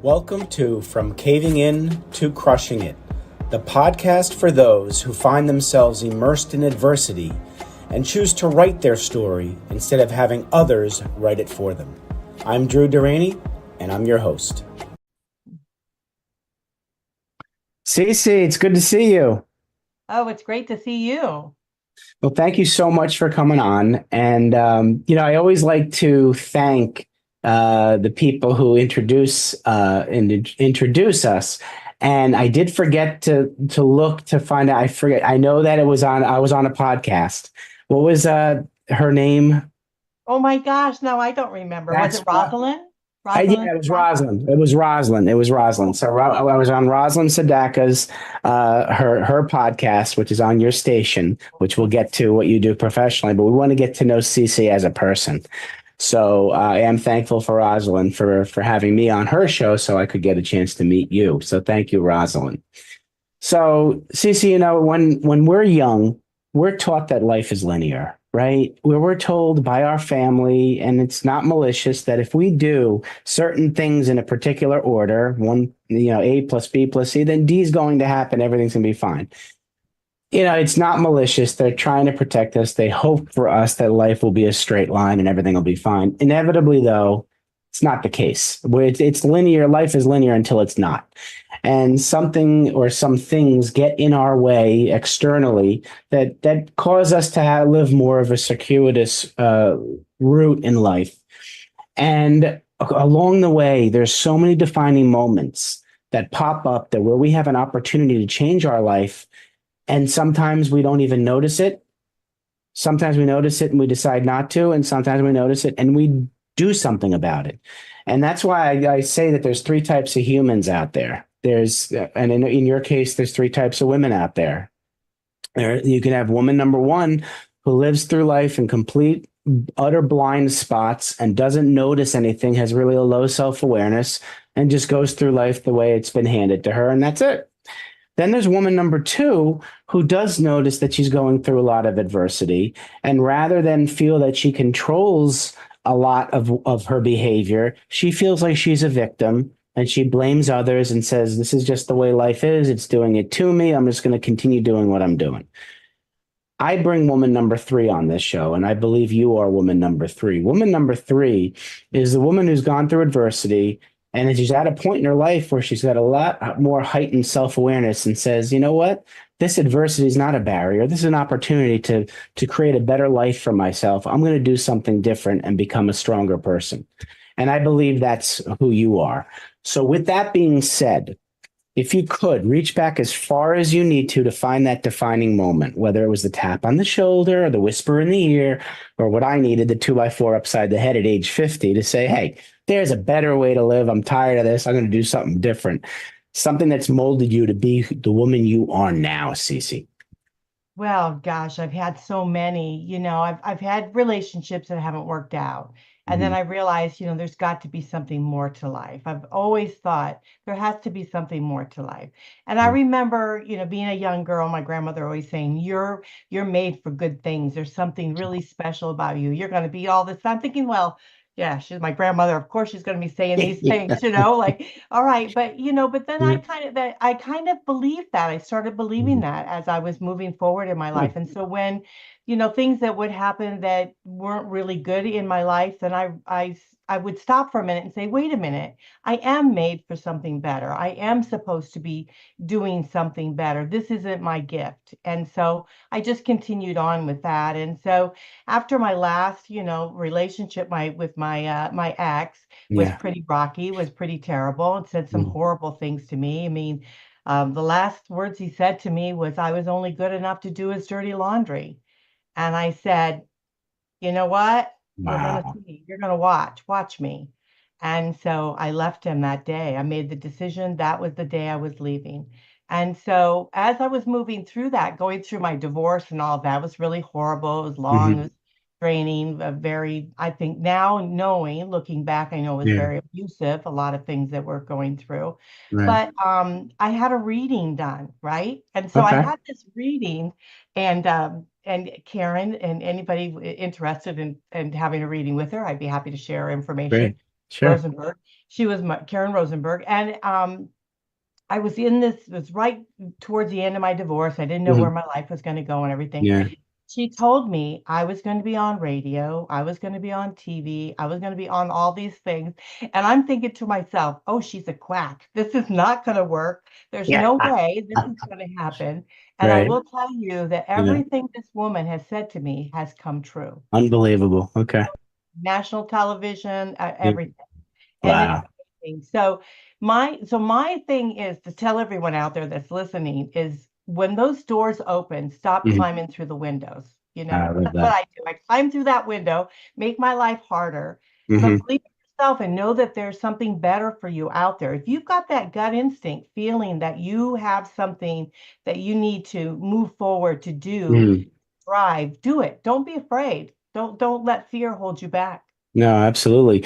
Welcome to From Caving In to Crushing It, the podcast for those who find themselves immersed in adversity and choose to write their story instead of having others write it for them. I'm Drew Doyenne, and I'm your host. Cece, it's good to see you. Oh, it's great to see you. Well, thank you so much for coming on. And, I always like to thank the people who introduce us. And I did forget to look to find out. I forget. I know that I was on a podcast. What was her name? Oh my gosh, no, I don't remember. Was That's it what. Rosalind? Yeah, Rosalind? it was Rosalind. It was Rosalind. It was Rosalind. So I was on Rosalind Sadaka's her podcast, which is on your station, which we'll get to what you do professionally. But we want to get to know Cece as a person. So I am thankful for Rosalind for having me on her show, so I could get a chance to meet you. So thank you, Rosalind. So Cece, when we're young, we're taught that life is linear, right? Where we're told by our family, and it's not malicious, that if we do certain things in a particular order, A plus B plus C, then D is going to happen. Everything's going to be fine. It's not malicious. They're trying to protect us. They hope for us that life will be a straight line and everything will be fine. Inevitably, though, it's not the case. Where it's linear. Life is linear until it's not. And something or some things get in our way externally that cause us to live more of a circuitous route in life. And along the way, there's so many defining moments that pop up that where we have an opportunity to change our life. And sometimes we don't even notice it. Sometimes we notice it and we decide not to. And sometimes we notice it and we do something about it. And that's why I say that there's three types of humans out there. And in your case, there's three types of women out there. You can have woman number one who lives through life in complete, utter blind spots and doesn't notice anything, has really a low self-awareness, and just goes through life the way it's been handed to her. And that's it. Then there's woman number two who does notice that she's going through a lot of adversity. And rather than feel that she controls a lot of her behavior, she feels like she's a victim and she blames others and says, this is just the way life is. It's doing it to me. I'm just going to continue doing what I'm doing. I bring woman number three on this show, and I believe you are woman number three. Woman number three is the woman who's gone through adversity. And she's at a point in her life where she's got a lot more heightened self-awareness and says, you know what? This adversity is not a barrier. This is an opportunity to create a better life for myself. I'm going to do something different and become a stronger person. And I believe that's who you are. So with that being said, if you could reach back as far as you need to find that defining moment, whether it was the tap on the shoulder or the whisper in the ear, or what I needed, the 2x4 upside the head at age 50 to say, hey, there's a better way to live. I'm tired of this. I'm going to do something different. Something that's molded you to be the woman you are now, Cece. Well, gosh, I've had so many. I've had relationships that haven't worked out. And then Mhm. I realized, there's got to be something more to life. I've always thought there has to be something more to life. And I remember, being a young girl, my grandmother always saying, you're made for good things. There's something really special about you. You're going to be all this. I'm thinking, well, yeah, she's my grandmother. Of course, she's going to be saying these things, like, all right. But then I kind of believed that. I started believing that as I was moving forward in my life. And so when things that would happen that weren't really good in my life, then I would stop for a minute and say, wait a minute, I am made for something better. I am supposed to be doing something better. This isn't my gift. And so I just continued on with that. And so after my last, relationship, my ex was Yeah. pretty rocky, was pretty terrible, and said some Mhm. horrible things to me. I mean, the last words he said to me was, I was only good enough to do his dirty laundry. And I said, you know what? You're going to Wow. see, you're going to watch me. And so I left him that day. I made the decision. That was the day I was leaving. And so as I was moving through that, going through my divorce and all that was really horrible. It was long, it Hmm. was draining, I think now knowing, looking back, I know it was Yeah. very abusive, a lot of things that we're going through. Right. But I had a reading done, right? And so I Okay. had this reading, and Karen and anybody interested in having a reading with her, I'd be happy to share Great. information. Sure. Rosenberg. She was Karen Rosenberg. And I was in this, it was right towards the end of my divorce. I didn't know where Mhm. my life was going to go and everything. Yeah. She told me I was going to be on radio, I was going to be on TV, I was going to be on all these things. And I'm thinking to myself, oh, she's a quack. This is not going to work. There's Yeah. no way this is going to happen. And I Right. will tell you that Yeah. everything this woman has said to me has come true. Unbelievable. Okay. National television, Yeah. everything. And it's Wow. amazing. So my thing is to tell everyone out there that's listening is when those doors open, stop Mhm. climbing through the windows. I love That's what that. I do. I climb through that window, make my life harder, but Hmm. believe in yourself and know that there's something better for you out there. If you've got that gut instinct feeling that you have something that you need to move forward to do, Hmm. thrive, do it. Don't be afraid. Don't let fear hold you back. No, absolutely.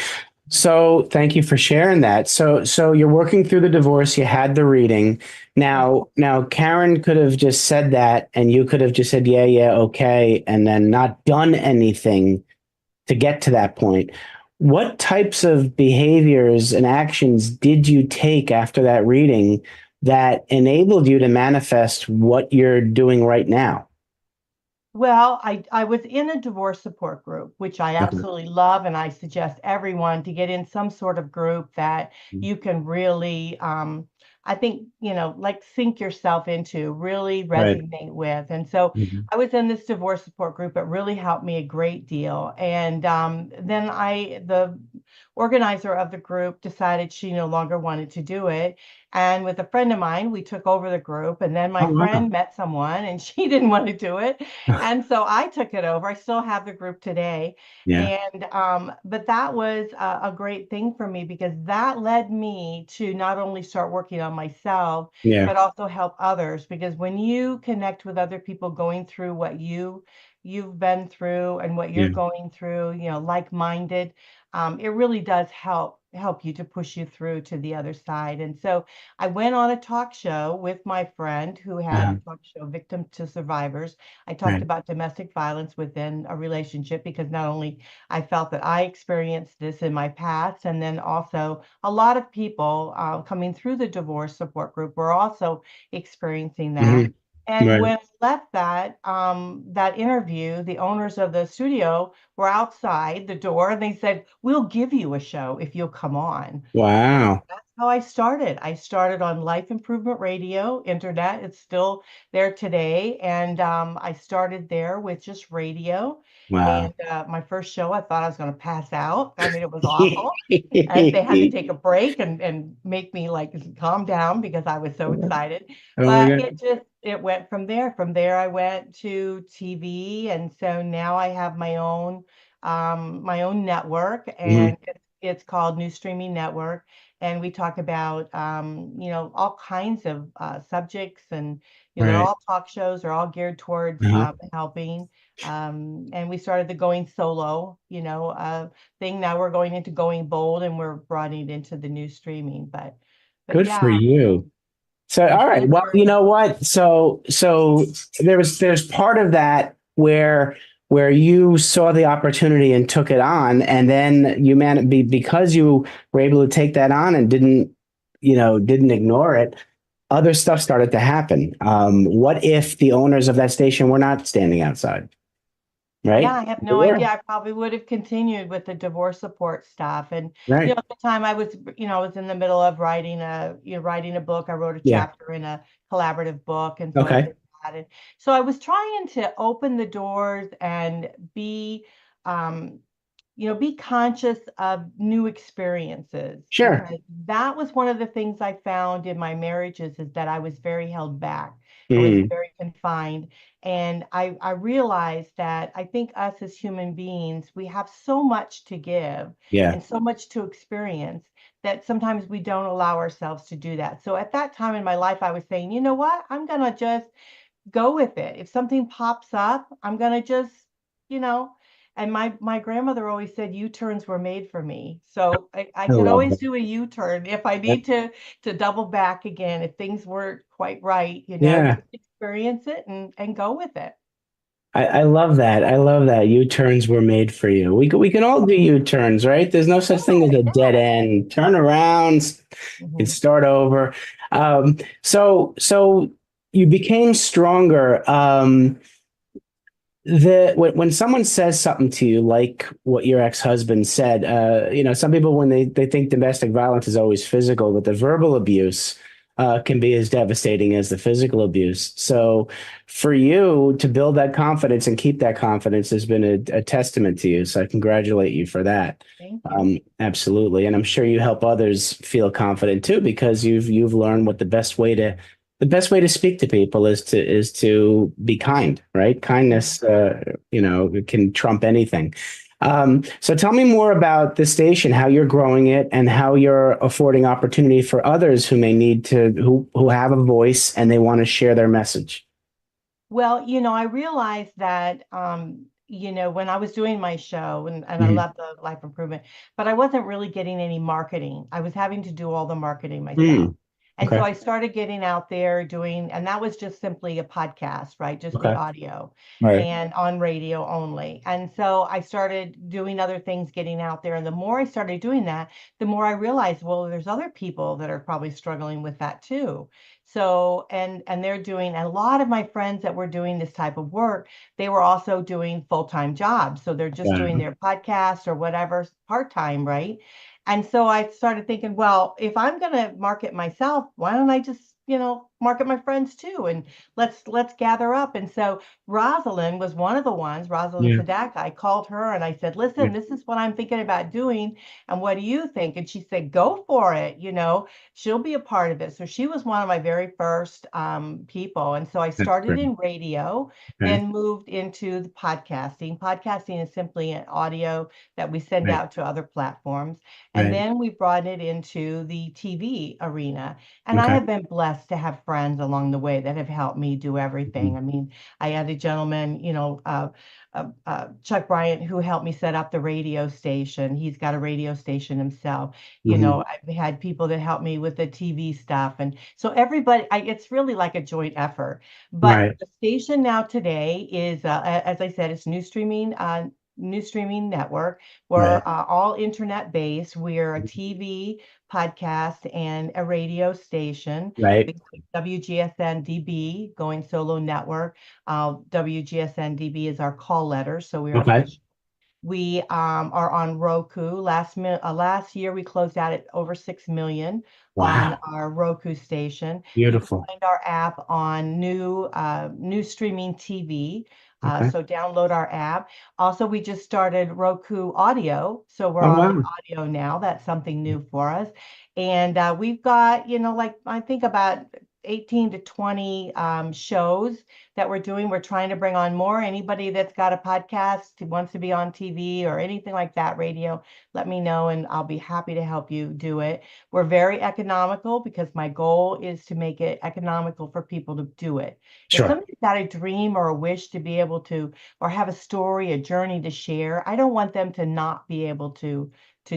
So thank you for sharing that. So you're working through the divorce, you had the reading. Yeah. Now Karen could have just said that and you could have just said, yeah, yeah, okay, and then not done anything to get to that point. What types of behaviors and actions did you take after that reading that enabled you to manifest what you're doing right now? Well, I was in a divorce support group, which I Okay. absolutely love, and I suggest everyone to get in some sort of group that you can really, I think, like sink yourself into, really Right. resonate with. And so Mhm. I was in this divorce support group. It really helped me a great deal. And then the organizer of the group decided she no longer wanted to do it. And with a friend of mine, we took over the group, and then my Oh, wow. friend met someone and she didn't want to do it. And so I took it over. I still have the group today. Yeah. And but that was a great thing for me because that led me to not only start working on myself, Yeah. but also help others. Because when you connect with other people going through what you've been through and what you're Yeah. going through, like-minded, it really does help you to push you through to the other side. And so I went on a talk show with my friend who had a Uh-huh. talk show, Victim to Survivors. I talked Right. about domestic violence within a relationship because not only I felt that I experienced this in my past, and then also a lot of people coming through the divorce support group were also experiencing that. Hmm. And Right. when I left that interview, the owners of the studio were outside the door and they said, "We'll give you a show if you'll come on." And Wow. that's how I started. I started on Life Improvement Radio, internet. It's still there today. And I started there with just radio. And Wow. my first show, I thought I was going to pass out. I mean, it was awful. They had to take a break and make me like calm down because I was so excited. Oh my But God. it went from there. From there, I went to TV. And so now I have my own network, Hmm. and it's called New Streaming Network, and we talk about all kinds of subjects, and they're Right. all talk shows. They're all geared towards Uh-huh. helping. And we started the Going Solo, thing. Now we're going into Going Bold, and we're broadening into the new streaming. But Good for yeah, you. So, it's all right. been Well, very you know what? So there's part of that where you saw the opportunity and took it on, and then because you were able to take that on and didn't ignore it, other stuff started to happen. What if the owners of that station were not standing outside, Yeah, right? I have They no were, idea. I probably would have continued with the divorce support stuff. And right? at the time I was in the middle of writing a book. I wrote a Yeah. chapter in a collaborative book, and so I Okay. did that. And so I was trying to open the doors and um, be conscious of new experiences Sure. because that was one of the things I found in my marriages is that I was very held back. I was Mm, very confined. And I realized that I think us as human beings, we have so much to give yeah. and so much to experience that sometimes we don't allow ourselves to do that. So at that time in my life, I was saying, you know what? I'm going to just go with it. If something pops up, I'm gonna just, you know, and my grandmother always said U-turns were made for me. So I I could love always that. do a U-turn if I need to double back again, if things weren't quite right, Yeah. just experience it and go with it. I love that. I love that. U-turns were made for you. We can all do U-turns, right? There's no such thing as a dead Yeah. end. Turn around and Mhm. start over. So you became stronger. When someone says something to you like what your ex-husband said, some people when they think domestic violence is always physical, but the verbal abuse can be as devastating as the physical abuse. So for you to build that confidence and keep that confidence has been a testament to you. So I congratulate you for that. Thank you. Absolutely. And I'm sure you help others feel confident too, because you've learned what the best way to speak to people is to be kind, right? Kindness, can trump anything. So tell me more about the station, how you're growing it, and how you're affording opportunity for others who may need to, who have a voice and they want to share their message. Well, I realized that, when I was doing my show and I Mhm. love the life improvement, but I wasn't really getting any marketing. I was having to do all the marketing myself. Mm. And so Okay. I started getting out there doing, and that was just simply a podcast, right? Just the Okay. audio Right. and on radio only. And so I started doing other things, getting out there. And the more I started doing that, the more I realized, well, there's other people that are probably struggling with that too. So, and they're doing, a lot of my friends that were doing this type of work, they were also doing full-time jobs. So they're just Got doing it. their podcast or whatever part-time, right? And so I started thinking, well, if I'm going to market myself, why don't I just, market my friends too? And let's gather up. And so Rosalind was one of the ones, Rosalind Yeah. Sadak. I called her and I said, Yeah. listen, this is what I'm thinking about doing. And what do you think? And she said, go for it. She'll be a part of it. So she was one of my very first people. And so I That's started great. in radio, Okay. then moved into the podcasting. Podcasting is simply an audio that we send Right. out to other platforms. And Right. then we brought it into the TV arena. And I Okay. have been blessed to have friends along the way that have helped me do everything. Mhm. I mean, I had a gentleman, Chuck Bryant, who helped me set up the radio station. He's got a radio station himself. Mhm. I've had people that help me with the TV stuff. And so everybody, it's really like a joint effort. But Right. the station now today is, as I said, it's new streaming network. We're Right. all internet based. We're a TV, podcast, and a radio station. Right. We WGSN DB, Going Solo Network. WGSN DB is our call letter, so we're Okay. official. We are on Roku. Last year, we closed out at over 6 million on Wow. our Roku station. You can Beautiful. find our app on new streaming TV. Okay. So download our app. Also, we just started Roku Audio, so we're Oh, on the wow. audio now. That's something new for us. And we've got, like I think about 18 to 20 shows that we're doing. We're trying to bring on more. Anybody that's got a podcast who wants to be on TV or anything like that, radio, let me know and I'll be happy to help you do it. We're very economical because my goal is to make it economical for people to do it. If Sure. somebody's got a dream or a wish to be able to, or have a story, a journey to share, I don't want them to not be able to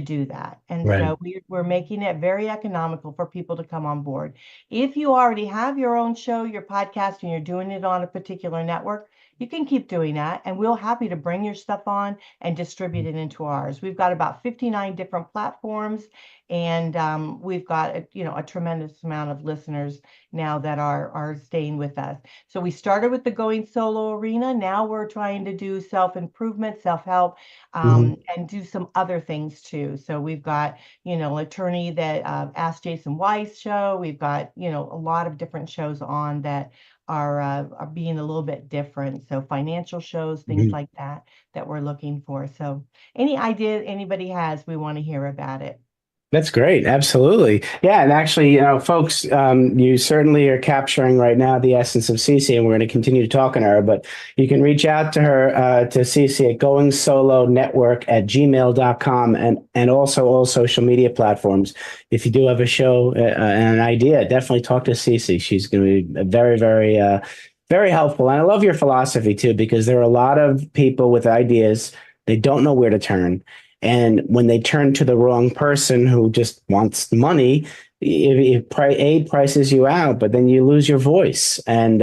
do that. And Right. so we're making it very economical for people to come on board. If you already have your own show, your podcast, and you're doing it on a particular network, you can keep doing that. And we're happy to bring your stuff on and distribute it into ours. We've got about 59 different platforms, and we've got a tremendous amount of listeners now that are staying with us. So we started with the Going Solo arena. Now we're trying to do self-improvement, self-help, Mhm. and do some other things too. So we've got attorney that Ask Jason Weiss show. We've got, a lot of different shows on that are being a little bit different. So financial shows, things Mhm. like that, that we're looking for. So any idea anybody has, we want to hear about it. That's great. Absolutely. Yeah. And actually, folks, you certainly are capturing right now the essence of Cece, and we're going to continue to talk on her, but you can reach out to her, to Cece at going solo network at gmail.com and also all social media platforms. If you do have a show and an idea, definitely talk to Cece. She's going to be very, very, very helpful. And I love your philosophy too, because there are a lot of people with ideas. They don't know where to turn. And when they turn to the wrong person who just wants money, it prices you out, but then you lose your voice. And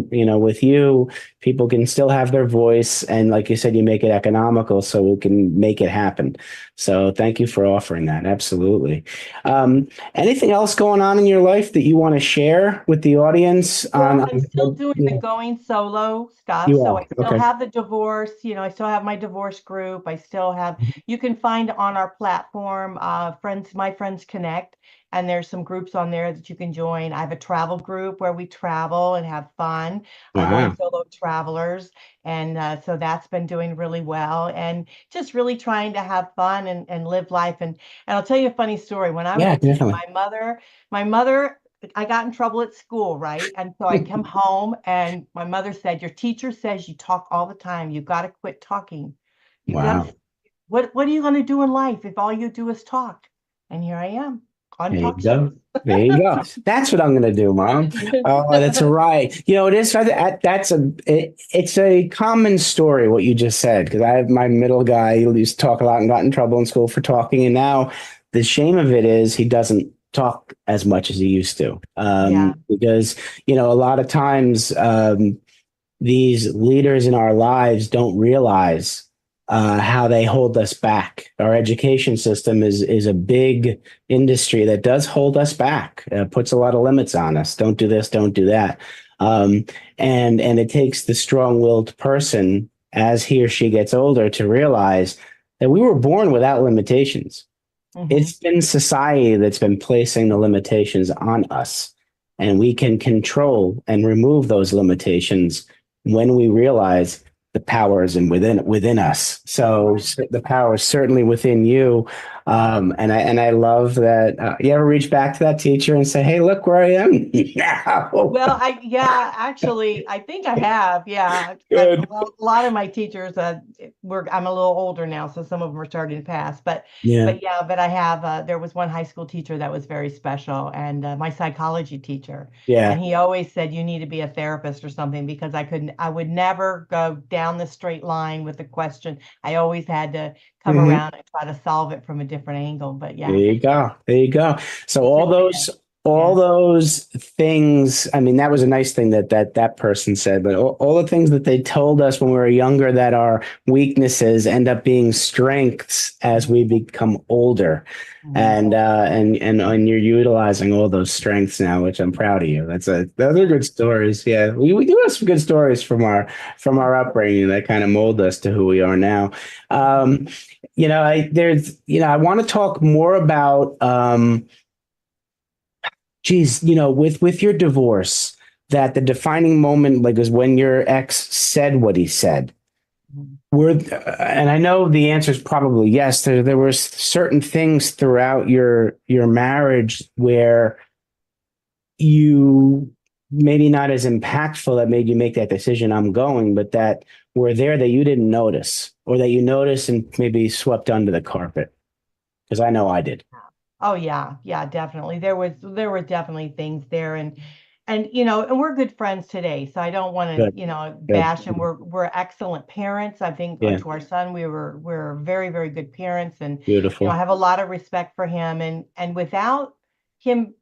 with you people can still have their voice. And like you said, you make it economical so we can make it happen. So thank you for offering that. Absolutely. Anything else going on in your life that you want to share with the audience Well, on, I'm still doing the yeah, going solo stuff. you So are. I still Okay. have the divorce, I still have my divorce group. I still have, you can find on our platform, My Friends Connect, and there's some groups on there that you can join. I have a travel group where we travel and have fun, going Wow. solo travelers. And so that's been doing really well, and just really trying to have fun and live life. And I'll tell you a funny story. When I was Yeah, a kid, definitely. my mother, I got in trouble at school, right? And so I come home and my mother said, "Your teacher says you talk all the time. You got to quit talking. You got Wow. to, what are you going to do in life if all you do is talk?" And here I am on There you talk shows. go. There you go. That's what I'm going to do, Mom. Oh, that's right. It is. It's a common story what you just said, because I have my middle guy. He used to talk a lot and got in trouble in school for talking, and now the shame of it is he doesn't talk as much as he used to. Yeah. Because a lot of times these leaders in our lives don't realize how they hold us back. Our education system is a big industry that does hold us back, puts a lot of limits on us. Don't do this, don't do that. Um, and it takes the strong-willed person as he or she gets older to realize that we were born without limitations. Hmm. It's been society that's been placing the limitations on us, and we can control and remove those limitations when we realize the power is within us. So Right. the power is certainly within you. And I love that. You ever reach back to that teacher and say, "Hey, look where I am now." Well, yeah, actually, I think I have. Yeah. Good. A lot of my teachers, I'm a little older now, so some of them are starting to pass. Yeah. But I have, there was one high school teacher that was very special, and my psychology teacher. And Yeah. he always said, you need to be a therapist or something, because I would never go down the straight line with the question. I always had to come Mhm. around and try to solve it from a different angle. But There yeah, you go. There you go. So teacher all Doyenne. those all Yeah. those things, I mean, that was a nice thing that person said, but all the things that they told us when we were younger that are weaknesses end up being strengths as we become older. Mhm. And you're utilizing all those strengths now, which I'm proud of you. Those are Yeah. good stories. Yeah. We do have some good stories from our upbringing that kind of mold us to who we are now. Um, I want to talk more about, with your divorce, that the defining moment, like, is when your ex said what he said. Mhm. And I know the answer is probably yes. There were certain things throughout your marriage where you maybe not as impactful that made you make that decision. I'm going, but that were there that you didn't notice, or that you noticed and maybe swept under the carpet. Because I know I did. Oh yeah, yeah, definitely. There were definitely things there, and and we're good friends today. So I don't want Good. to, Good. bash him. We're excellent parents. I think, Yeah. to our son, we're very, very good parents, and I Beautiful. have a lot of respect for him, and without him,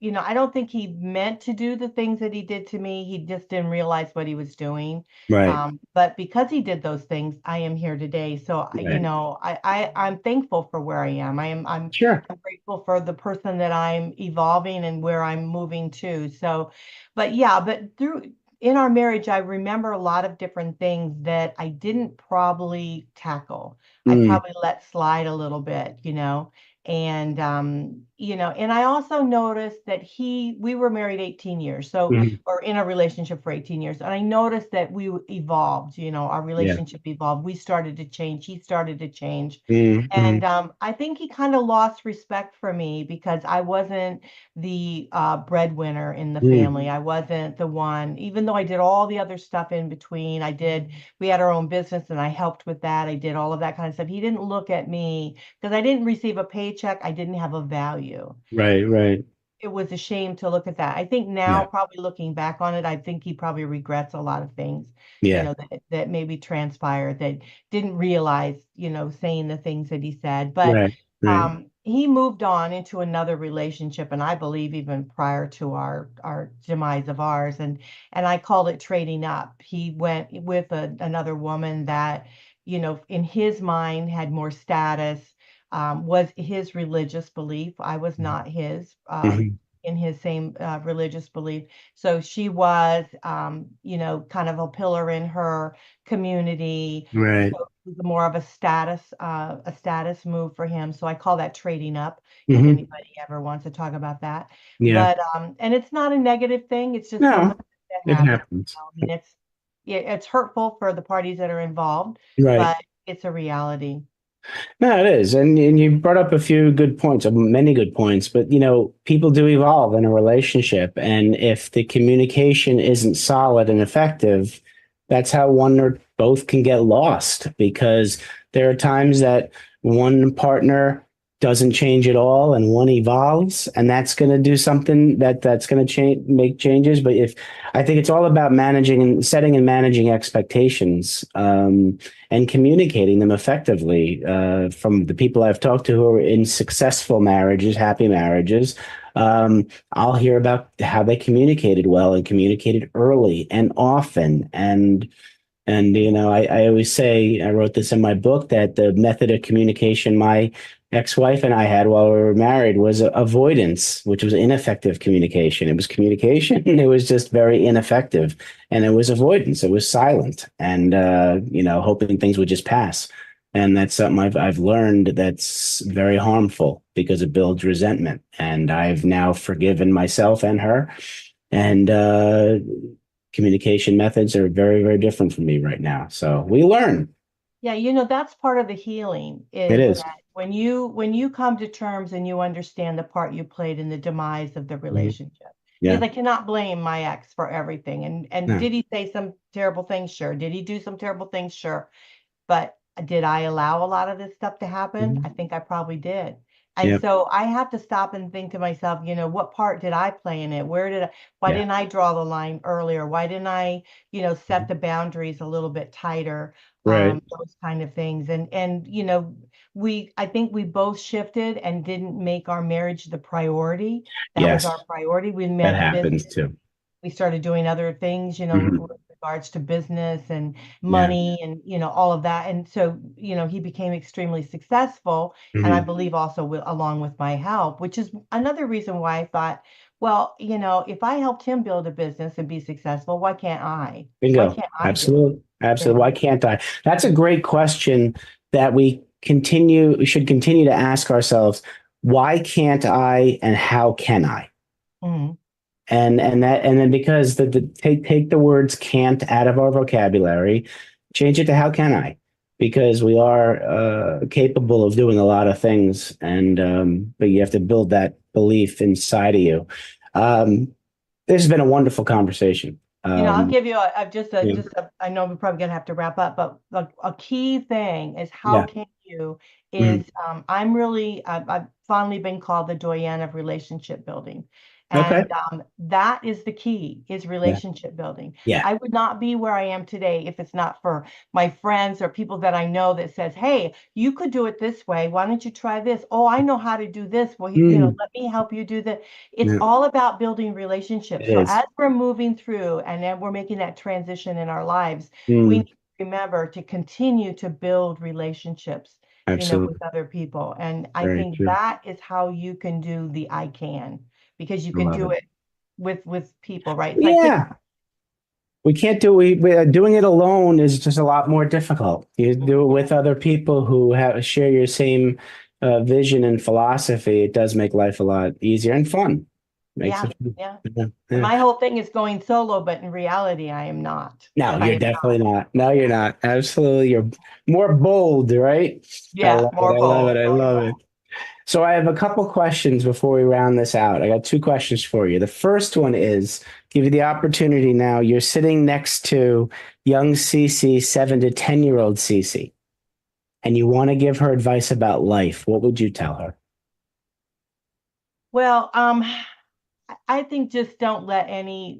I don't think he meant to do the things that he did to me. He just didn't realize what he was doing. Right. But because he did those things, I am here today. So, Right. I'm thankful for where I am. Sure. I'm grateful for the person that I'm evolving and where I'm moving to. So, but yeah, but through in our marriage, I remember a lot of different things that I didn't probably tackle. I Mm, probably let slide a little bit, and I also noticed that we were married 18 years, so, mm, or in a relationship for 18 years. And I noticed that we evolved, our yeah. relationship evolved. We started to change. He started to change. Mm, And mm, I think he kind of lost respect for me because I wasn't the breadwinner in the mm. family. I wasn't the one, even though I did all the other stuff in between. We had our own business and I helped with that. I did all of that kind of stuff. He didn't look at me because I didn't receive a paycheck. I didn't have a value. Right. Right. It was a shame to look at that. I think now, Yeah. probably looking back on it, I think he probably regrets a lot of things, Yeah. that maybe transpired, that didn't realize, saying the things that he said. But Right. Right. he moved on into another relationship, and I believe even prior to our demise of ours, and I called it trading up. He went with another woman that, in his mind had more status, was his religious belief. I was not his. Mhm. In his same religious belief. So she was, kind of a pillar in her community. Right. So it was more of a status move for him. So I call that trading up, if Hmm. anybody ever wants to talk about that. Yeah. But and it's not a negative thing. It's just something No, that it happens. happens. I mean, it's hurtful for the parties that are involved, Right. but it's a reality. No, it is. And you brought up a few good points, many good points, but people do evolve in a relationship. And if the communication isn't solid and effective, that's how one or both can get lost because there are times that one partner doesn't change at all and one evolves, and that's going to do something that's going to change, make changes. But if I think it's all about managing and setting and managing expectations. And communicating them effectively. From the people I've talked to who are in successful marriages, happy marriages, I'll hear about how they communicated well and communicated early and often. And I always say, I wrote this in my book, that the method of communication my ex-wife and I had while we were married was avoidance, which was ineffective communication. It was communication, it was just very ineffective, and it was avoidance. It was silent, and hoping things would just pass. And that's something I've learned that's very harmful because it builds resentment. And I've now forgiven myself and her, and communication methods are very, very different from me right now. So we learn. Yeah, that's part of the healing It is is. that when you come to terms and you understand the part you played in the demise of the Mhm. relationship. Because Yeah. I cannot blame my ex for everything. And No. did he say some terrible things? Sure. Did he do some terrible things? Sure. But did I allow a lot of this stuff to happen? I Mhm. think I probably did. And Yep. so I have to stop and think to myself, what part did I play in it? Why Yeah. didn't I draw the line earlier? Why didn't I, set Mhm. the boundaries a little bit tighter? Right. Those kind of things. And I think we both shifted and didn't make our marriage the priority. That was our Yes. priority. We That met business. happens too. We started doing other things, Mhm. with regards to business and Yeah. money and, all of that. And so, he became extremely successful. And I Mhm. believe also along with my help, which is another reason why I thought, well, if I helped him build a business and be successful, why can't I? Why Bingo. can't I do it? Absolutely. You Absolutely. know? Why can't I? That's a great question that we should continue to ask ourselves. Why can't I and how can I? Mhm. And then because take the words can't out of our vocabulary, change it to how can I? Because we are capable of doing a lot of things, and but you have to build that belief inside of you. Um, this has been a wonderful conversation. I'll give you Yeah, I know we're probably gonna have to wrap up, but a key thing is how yeah, can you mhm. is I've fondly been called the Doyenne of relationship building. Okay, And that is the key is yeah, relationship building. yeah, I would not be where I am today if it's not for my friends or people that I know that says, hey, you could do it this way. Why don't you try this? Oh, I know how to do this. Well, mm, let me help you do that. It's yeah, all about building it relationships. So is. as we're moving through and then we're making that transition in our lives, we Mm, need to remember to continue to build relationships, with absolutely, other people. And I very think true. that is how you can do the I can, because you I can love do it. it with people, right? It's like Yeah, we can't do doing it alone is just a lot more difficult. You do it with other people who share your same vision and philosophy. It does make life a lot easier and fun. Makes yeah, it, yeah. yeah, And yeah. my whole thing is going solo, but in reality, I am not. No, I you're am definitely not. not. No, you're not. Absolutely, you're more bold, right? I Yeah, love it. more I love it. bold, I more love it. bold. So I have a couple questions before we round this out. I got two questions for you. The first one is give you the opportunity now. You're sitting next to young Cece, 7 to 10 year old Cece, and you want to give her advice about life. What would you tell her? Well, I think don't let any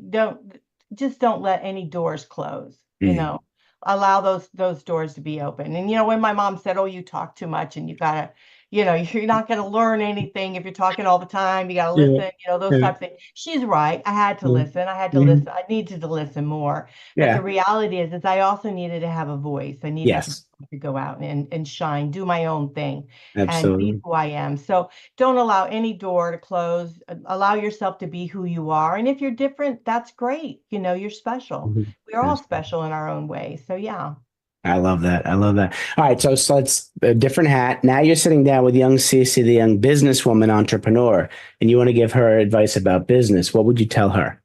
doors close, Mm, allow those doors to be open. And when my mom said, "Oh, you talk too much and you gotta, you're not going to learn anything if you're talking all the time. You got to Yeah. listen, those Yeah. types of things. She's right. I had to Mhm. listen. I had to Mhm. listen. I needed to listen more. But the Yeah. reality is I also needed to have a voice. I needed Yes. to go out and shine, do my own thing and be Absolutely. who I am. So don't allow any door to close. Allow yourself to be who you are. And if you're different, that's great. You're special. Mhm. We're all Absolutely. special in our own way. So yeah. I love that. I love that. All right. So let's a different hat. Now you're sitting down with young Cece, the young businesswoman entrepreneur, and you want to give her advice about business. What would you tell her?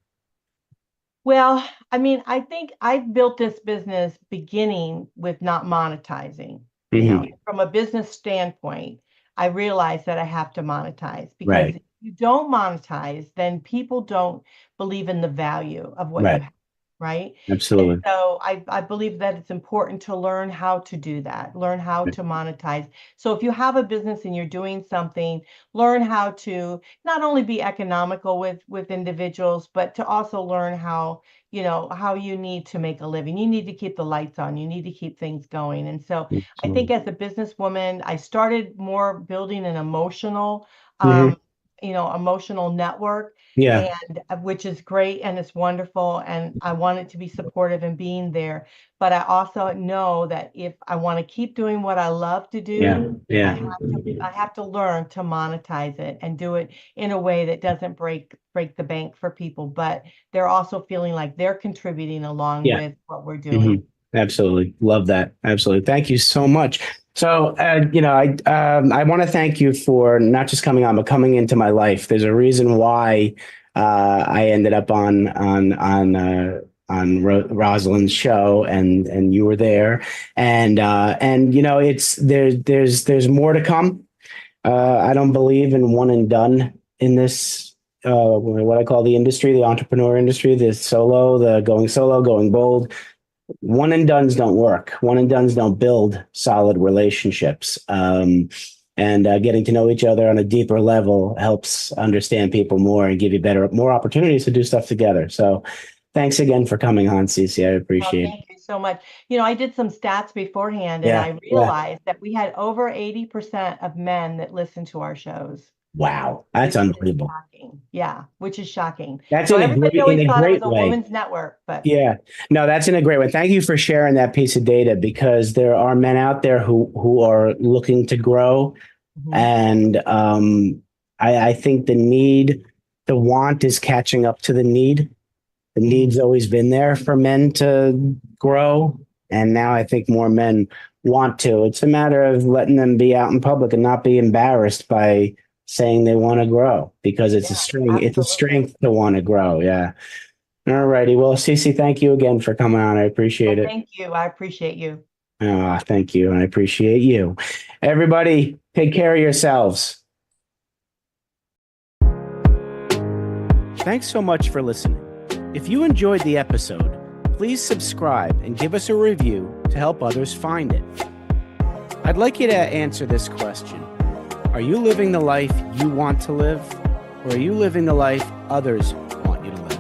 Well, I mean, I think I built this business beginning with not monetizing. Hmm. From a business standpoint, I realized that I have to monetize because Right. if you don't monetize, then people don't believe in the value of what you Right. have, right? And Absolutely. so I believe that it's important to learn how to do that, learn how to monetize. So if you have a business and you're doing something, learn how to not only be economical with individuals, but to also learn how you need to make a living. You need to keep the lights on. You need to keep things going. And so I think Absolutely. as a businesswoman, I started more building an Hmm. um, emotional network, Yeah. and which is great and it's wonderful. And I want it to be supportive and being there. But I also know that if I want to keep doing what I love to Yeah. do, I Yeah. have I have to learn to monetize it and do it in a way that doesn't break the bank for people, but they're also feeling like they're contributing along Yeah. with what we're Hmm. doing. Absolutely. Love that. Absolutely. Thank you so much. So, I want to thank you for not just coming on, but coming into my life. There's a reason why I ended up on Rosalind's show, and you were there, and it's there's more to come. I don't believe in one and done in this, what I call the industry, the entrepreneur industry, the going solo, going bold. One and dones don't work. One and dones don't build solid relationships. And getting to know each other on a deeper level helps understand people more and give you more opportunities to do stuff together. So thanks again for coming on, Cece. I Well, appreciate it. thank you so much. I did some stats beforehand and Yeah. I Yeah. realized that we had over 80% of men that listen to our shows, Wow. That's which is unbelievable. shocking. Yeah, which is shocking. That's Everybody in always a thought it was great a way. woman's network, but Yeah, no, that's in a great way. Thank you for sharing that piece of data because there are men out there who are looking to grow, mhm. and I think the want is catching up to the need. The Mhm. need's always been there for men to grow, and now I think more men want to. It's a matter of letting them be out in public and not be embarrassed by saying they want to grow because it's a Yeah, strength. It's a absolutely. strength to want to grow. Yeah. All righty. Well, Cece, thank you again for coming on. I appreciate Well, it. thank you. I appreciate you. Thank you. And I appreciate you. Everybody, take care of yourselves. Thanks so much for listening. If you enjoyed the episode, please subscribe and give us a review to help others find it. I'd like you to answer this question. Are you living the life you want to live, or are you living the life others want you to live?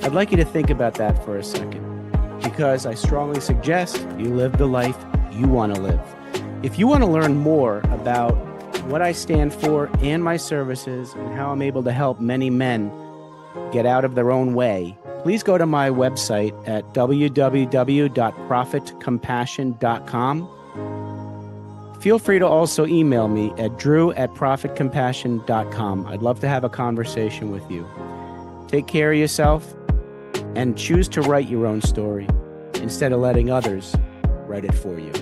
I'd like you to think about that for a second, because I strongly suggest you live the life you want to live. If you want to learn more about what I stand for and my services and how I'm able to help many men get out of their own way, please go to my website at www.profitcompassion.com. Feel free to also email me at drew@profitcompassion.com. I'd love to have a conversation with you. Take care of yourself and choose to write your own story instead of letting others write it for you.